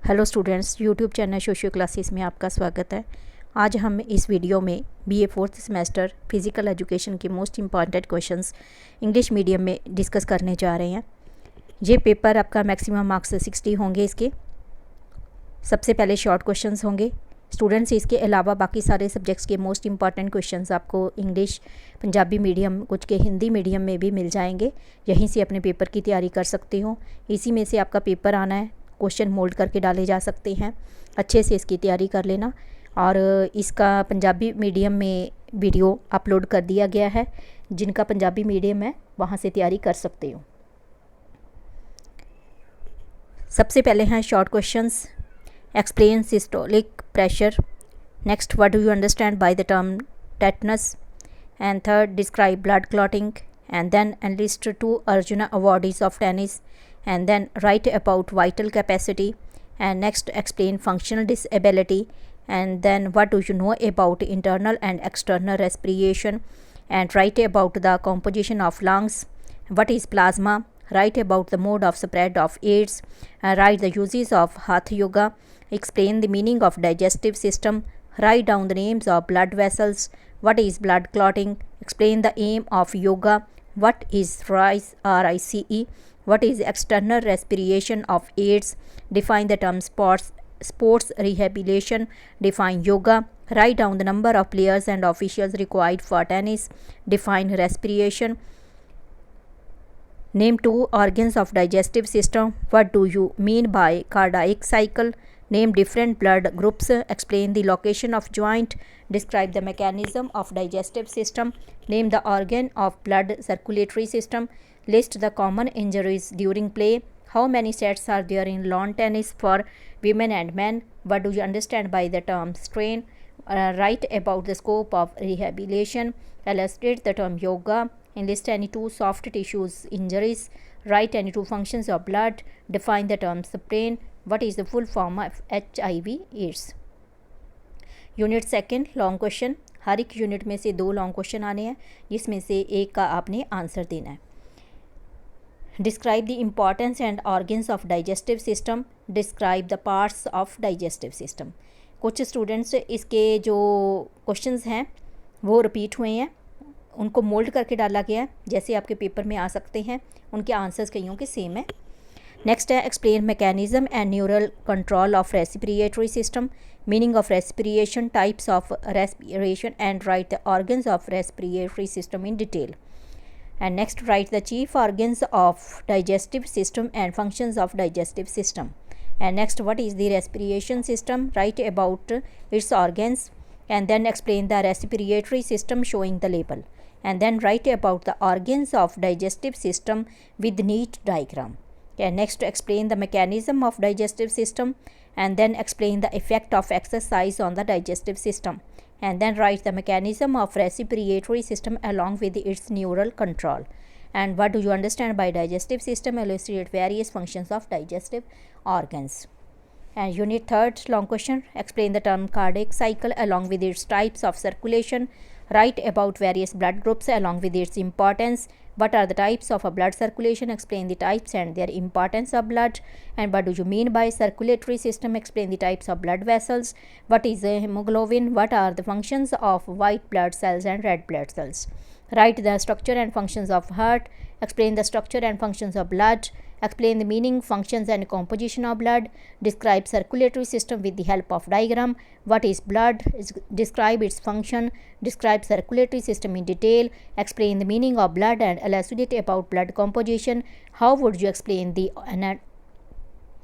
Hello students, YouTube channel socio classes में आपका स्वागत है। आज हम इस वीडियो में BA fourth semester physical education के most important questions English medium में डिस्कस करने जा रहे हैं। ये पेपर आपका मैक्सिमम मार्क्स 60 होंगे। इसके सबसे पहले शॉर्ट क्वेश्चंस होंगे स्टूडेंट्स। इसके अलावा बाकी सारे सब्जेक्ट्स के मोस्ट इम्पॉर्टेंट क्वेश्चंस आपको इंग्लिश, पंजाबी मीडियम, कुछ के हिंदी मीडियम में भी मिल जाएंगे। यहीं से अपने पेपर की तैयारी कर सकते हो। इसी में से आपका पेपर आना है, क्वेश्चन मोल्ड करके डाले जा सकते हैं। अच्छे से इसकी तैयारी कर लेना। और इसका पंजाबी मीडियम में वीडियो अपलोड कर दिया गया है, जिनका पंजाबी मीडियम है वहाँ से तैयारी कर सकते हो। सबसे पहले हैं short questions. Explain systolic pressure. Next, what do you understand by the term tetanus. And third, describe blood clotting. And then enlist 2 Arjuna awardees of tennis. And then write about vital capacity. And next, explain functional disability. And then what do you know about internal and external respiration. And write about the composition of lungs. What is plasma. Write about the mode of spread of AIDS. Write the uses of hatha yoga. Explain the meaning of digestive system. Write down the names of blood vessels. What is blood clotting. Explain the aim of yoga. What is RICE. What is external respiration of AIDS. Define the term sports rehabilitation. Define yoga. Write down the number of players and officials required for tennis. Define respiration. Name 2 organs of digestive system. What do you mean by cardiac cycle. Name different blood groups. Explain the location of joint. Describe the mechanism of digestive system. Name the organ of blood circulatory system. List the common injuries during play. How many sets are there in lawn tennis for women and men. What do you understand by the term strain. Write about the scope of rehabilitation. Illustrate the term yoga. Enlist any 2 soft tissues injuries. Write any 2 functions of blood. Define the term sprain. What is the full form of HIV AIDS. Unit second, long question. हर एक unit में से 2 long question आने हैं, जिसमें से एक का आपने आंसर देना है। Describe the importance and organs of digestive system. Describe the parts of digestive system. कुछ स्टूडेंट्स इसके जो क्वेश्चंस हैं वो रिपीट हुए हैं, उनको मोल्ड करके डाला गया है, जैसे आपके पेपर में आ सकते हैं। उनके आंसर्स कईयों के सेम है। नेक्स्ट है, explain mechanism and neural control of respiratory system. Meaning of respiration, types of respiration and right the organs of respiratory system in detail. And next, write the chief organs of digestive system and functions of digestive system. And next, what is the respiration system. Write about its organs. And then explain the respiratory system showing the label. And then write about the organs of digestive system with neat diagram. And next, explain the mechanism of digestive system. And then explain the effect of exercise on the digestive system. And then write the mechanism of respiratory system along with its neural control. And what do you understand by digestive system. Illustrate various functions of digestive organs. And unit third, long question. Explain the term cardiac cycle along with its types of circulation. Write about various blood groups along with its importance. What are the types of a blood circulation. Explain the types and their importance of blood. And what do you mean by circulatory system. Explain the types of blood vessels. What is a hemoglobin. What are the functions of white blood cells and red blood cells. Write the structure and functions of heart. Explain the structure and functions of blood. Explain the meaning, functions and composition of blood. Describe circulatory system with the help of diagram. What is blood. Describe its function. Describe circulatory system in detail. Explain the meaning of blood and elucidate about blood composition. How would you explain the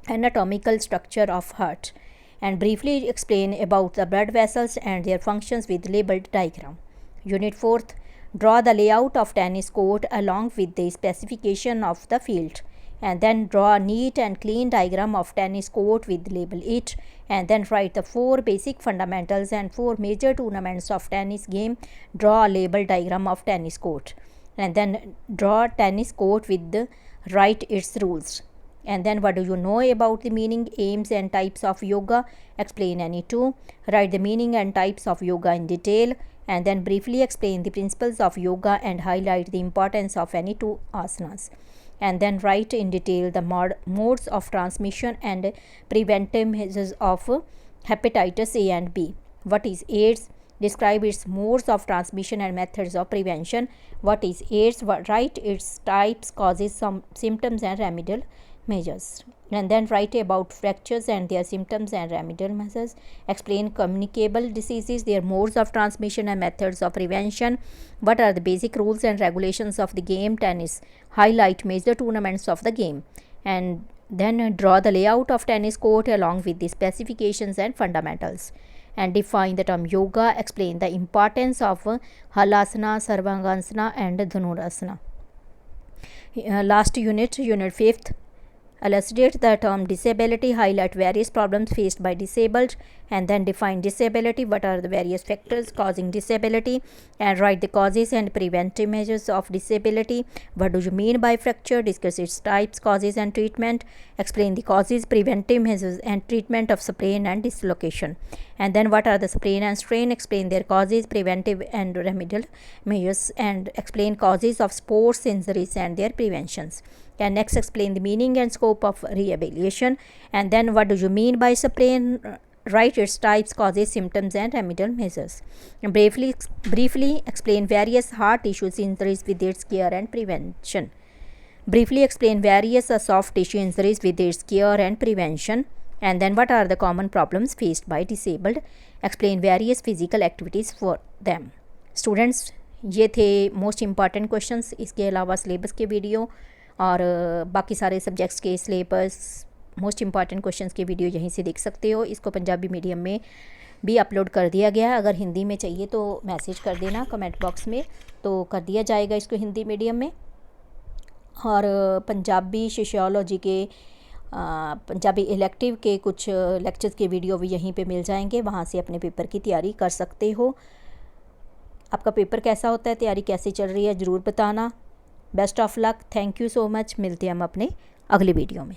anatomical structure of heart. And briefly explain about the blood vessels and their functions with labeled diagram. Unit 4th, draw the layout of tennis court along with the specification of the field. And then draw a neat and clean diagram of tennis court with label it. And then write the 4 basic fundamentals and 4 major tournaments of tennis game. Draw a label diagram of tennis court. And then draw tennis court with write its rules. And then what do you know about the meaning, aims and types of yoga. Explain any 2. Write the meaning and types of yoga in detail. And then briefly explain the principles of yoga and highlight the importance of any 2 asanas. and then write in detail the modes of transmission and preventive measures of hepatitis A and B. What is AIDS? Describe its modes of transmission and methods of prevention. What is AIDS? Write its types, causes, some symptoms and remedial measures. And then write about fractures and their symptoms and remedial measures. Explain communicable diseases, their modes of transmission and methods of prevention. What are the basic rules and regulations of the game tennis? Highlight major tournaments of the game. And then draw the layout of tennis court along with the specifications and fundamentals. And define the term yoga. Explain the importance of halasana, sarvangasana and dhanurasana. Last unit 5th. Elucidate the term disability, highlight various problems faced by disabled, and then define disability. What are the various factors causing disability, and write the causes and preventive measures of disability. What do you mean by fracture? Discuss its types, causes and treatment. Explain the causes, preventive measures and treatment of sprain and dislocation. And then what are the sprain and strain? Explain their causes, preventive and remedial measures, and explain causes of sports injuries and their preventions. And next explain the meaning and scope of rehabilitation. And then what do you mean by sprain? Write its types, causes, symptoms and remedial measures. And briefly explain various heart tissues injuries with its care and prevention. Briefly explain various soft tissue injuries with its care and prevention. And then what are the common problems faced by disabled? Explain various physical activities for them. Students, ये थे most important questions. इसके अलावा syllabus के video और बाकी सारे subjects के syllabus most important questions के वीडियो यहीं से देख सकते हो. इसको पंजाबी मीडियम में भी अपलोड कर दिया गया है. अगर हिंदी में चाहिए तो मैसेज कर देना कमेंट बॉक्स में, तो कर दिया जाएगा इसको हिंदी मीडियम में. और पंजाबी सोशियोलॉजी के पंजाबी इलेक्टिव के कुछ लेक्चर्स के वीडियो भी यहीं पे मिल जाएंगे. वहाँ से अपने पेपर की तैयारी कर सकते हो. आपका पेपर कैसा होता है, तैयारी कैसे चल रही है, ज़रूर बताना. Best of luck. Thank you so much. मिलते हैं हम अपने अगले वीडियो में.